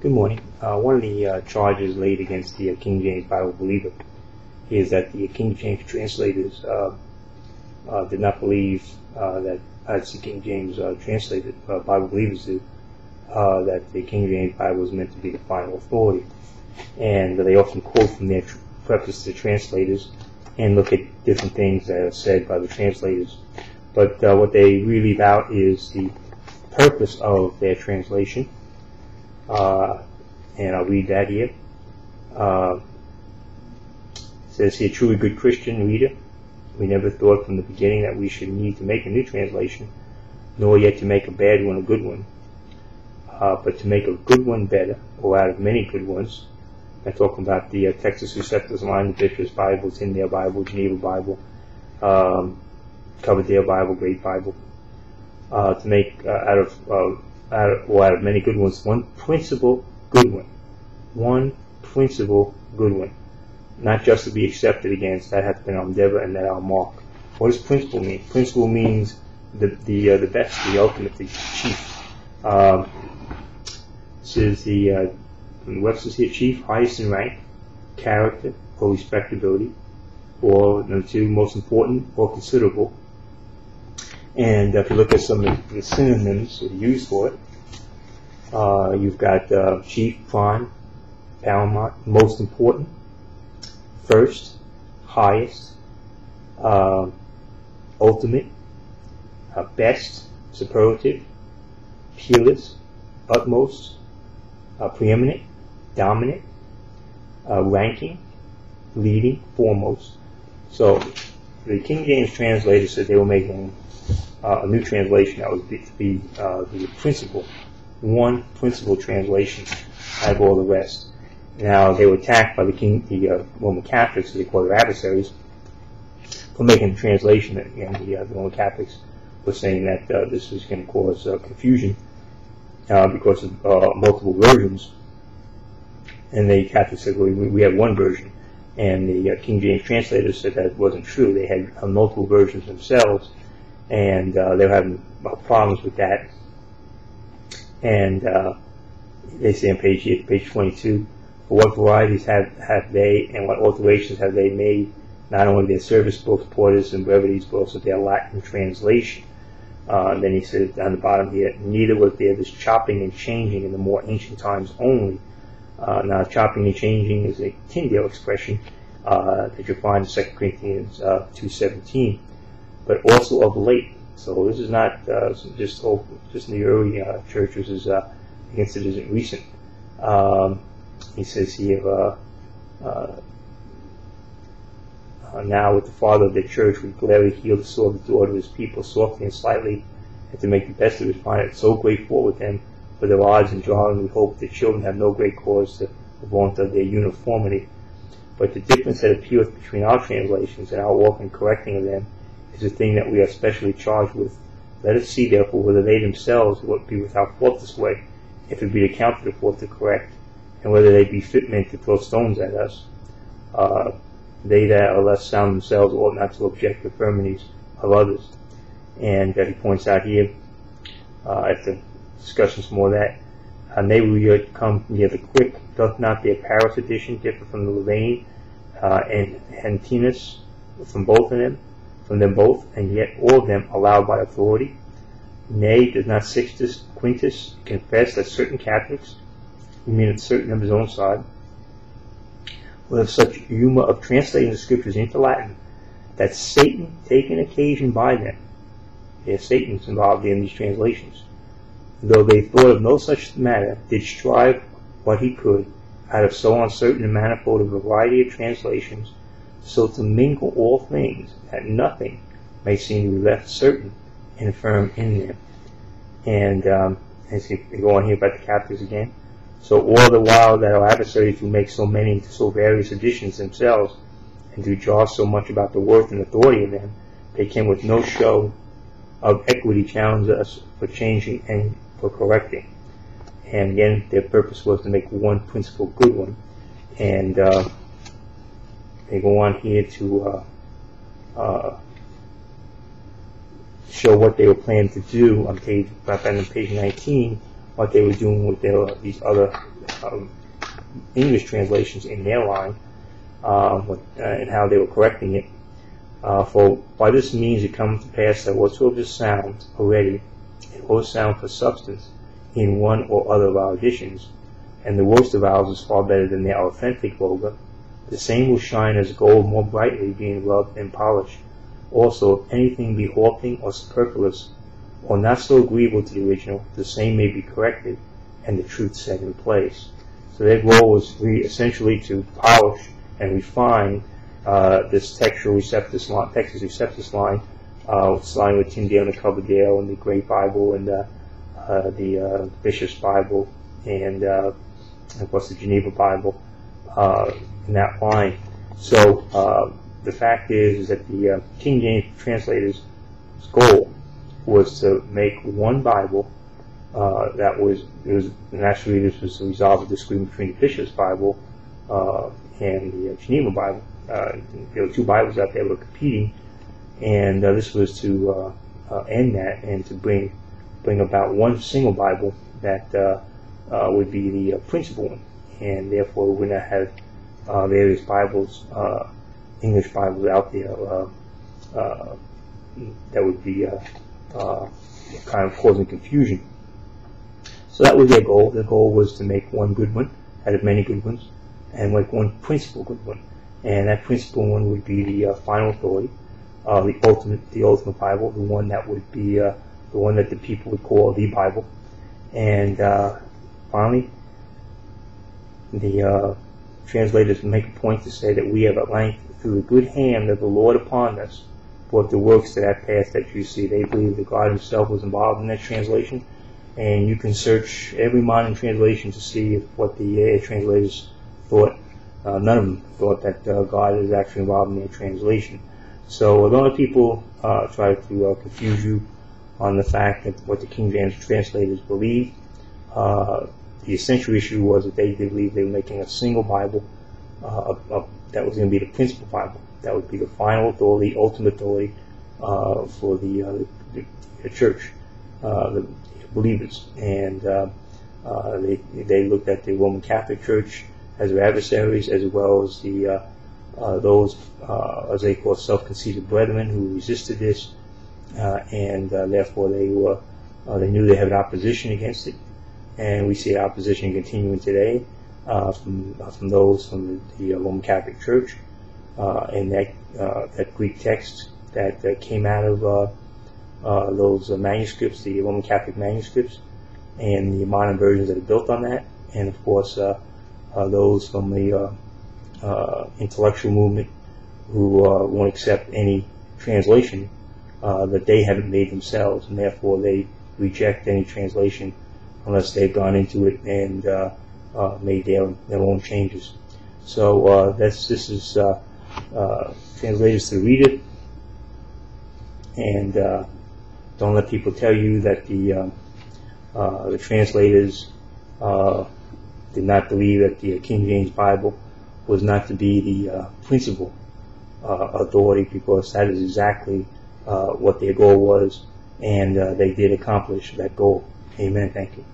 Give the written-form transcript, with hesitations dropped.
Good morning. One of the charges laid against the King James Bible believer is that the King James translators did not believe that, as the King James Bible believers do, that the King James Bible was meant to be the final authority. And they often quote from their preface to the translators and look at different things that are said by the translators. But what they really leave out is the purpose of their translation. And I'll read that here. It says here, truly good Christian reader, we never thought from the beginning that we should need to make a new translation, nor yet to make a bad one a good one, but to make a good one better, or out of many good ones. I'm talking about the Texas Receptors Line, the Bishop's Bible, Tyndale Bible, Geneva Bible, Coverdale Bible, Great Bible, to make out of many good ones, one principal good one. One principal good one. Not just to be accepted against, that hath been our endeavor and that our mark. What does principal mean? Principal means the best, the ultimate, the chief. This is Webster's here, chief, highest in rank, character, or respectability, or number two, most important or considerable. And if you look at some of the synonyms that are used for it, you've got chief, prime, paramount, most important, first, highest, ultimate, best, superlative, peerless, utmost, preeminent, dominant, ranking, leading, foremost. So the King James translators said they were making a new translation that would be the principal, one principal translation out of all the rest. Now they were attacked by the Roman Catholics, as they call their adversaries, for making the translation. And the Roman Catholics were saying that this was going to cause confusion because of multiple versions. And the Catholics said, well, we have one version. And the King James translators said that wasn't true. They had multiple versions themselves, and they were having problems with that. And they say on page 22, for what varieties have they, and what alterations have they made, not only their service books, porters, and brevities, but also their Latin translation. Then he says down the bottom here, neither was there this chopping and changing in the more ancient times only. Now, chopping and changing is a Tyndale expression that you find in 2 Corinthians 2:17, but also of late. So this is not just in the early churches. This is against it isn't recent. He says here, now with the father of the church, we gladly heal the sore of the daughter of his people, softly and slightly, and to make the best of it, find it so great fault with them. For their odds and drawing, we hope that children have no great cause to vaunt of their uniformity. But the difference that appears between our translations and our walk in correcting of them is a thing that we are specially charged with. Let us see, therefore, whether they themselves would be without fault this way, if it be accounted of fault to correct, and whether they be fit men to throw stones at us. They that are less sound themselves ought not to object to infirmities of others. And he points out here, after discussing some more of that, neighbor come near the quick, doth not their Paris edition differ from the Louvain and Hentinus from them both, and yet all of them allowed by authority? Nay, does not Sixtus Quintus confess that certain Catholics, he means certain of his own side, will have such humor of translating the scriptures into Latin, that Satan taken occasion by them, Satan's involved in these translations, though they thought of no such matter, did strive what he could, out of so uncertain and manifold a variety of translations, so to mingle all things, that nothing may seem to be left certain and firm in them. And as we go on here about the Catholics again, so all the while that our adversaries do make so many into so various editions themselves, and do jar so much about the worth and authority of them, they can with no show of equity challenge us for changing and for correcting. And again, their purpose was to make one principal good one. And they go on here to show what they were planning to do on page 19, what they were doing with these other English translations in their line, and how they were correcting it. For by this means it comes to pass that whatsoever sounds already, and or sound for substance, in one or other of our editions, and the worst of ours is far better than their authentic vulgar, the same will shine as gold more brightly, being rubbed and polished. Also, if anything be halting or superfluous, or not so agreeable to the original, the same may be corrected, and the truth set in place. So their goal was essentially to polish and refine this textual receptus line, Texas receptus line, starting with Tyndale and Coverdale and the Great Bible and the Bishop's Bible and of course the Geneva Bible in that line. So the fact is that the King James Translators' goal was to make one Bible naturally this was to resolve a disagreement between the Bishop's Bible and the Geneva Bible. There were two Bibles out there that were competing, and this was to end that and to bring about one single Bible that would be the principal one, and therefore we would not have various Bibles, English Bibles out there that would be kind of causing confusion. So that was their goal. Their goal was to make one good one out of many good ones, and make one principal good one. And that principal one would be the final authority, the ultimate Bible, the one that would be the one that the people would call the Bible. And finally, the translators make a point to say that we have at length, through the good hand of the Lord upon us, brought the works to that path that you see. They believe that God himself was involved in that translation, and you can search every modern translation to see what the translators thought. None of them thought that God is actually involved in their translation. So a lot of people try to confuse you on the fact that what the King James translators believed. The essential issue was that they did believe they were making a single Bible that was going to be the principal Bible. That would be the final authority, ultimate authority for the church, the believers. And they looked at the Roman Catholic Church as their adversaries, as well as the those as they call self-conceited brethren who resisted this, and therefore they knew they had opposition against it, and we see opposition continuing today from those from the Roman Catholic Church, and that Greek text that came out of those manuscripts, the Roman Catholic manuscripts, and the modern versions that are built on that, and of course those from the intellectual movement who won't accept any translation that they haven't made themselves, and therefore they reject any translation unless they've gone into it and made their own changes. So this is translators to read it, and don't let people tell you that the translators did not believe that the King James Bible was not to be the principal authority, because that is exactly what their goal was, and they did accomplish that goal. Amen. Thank you.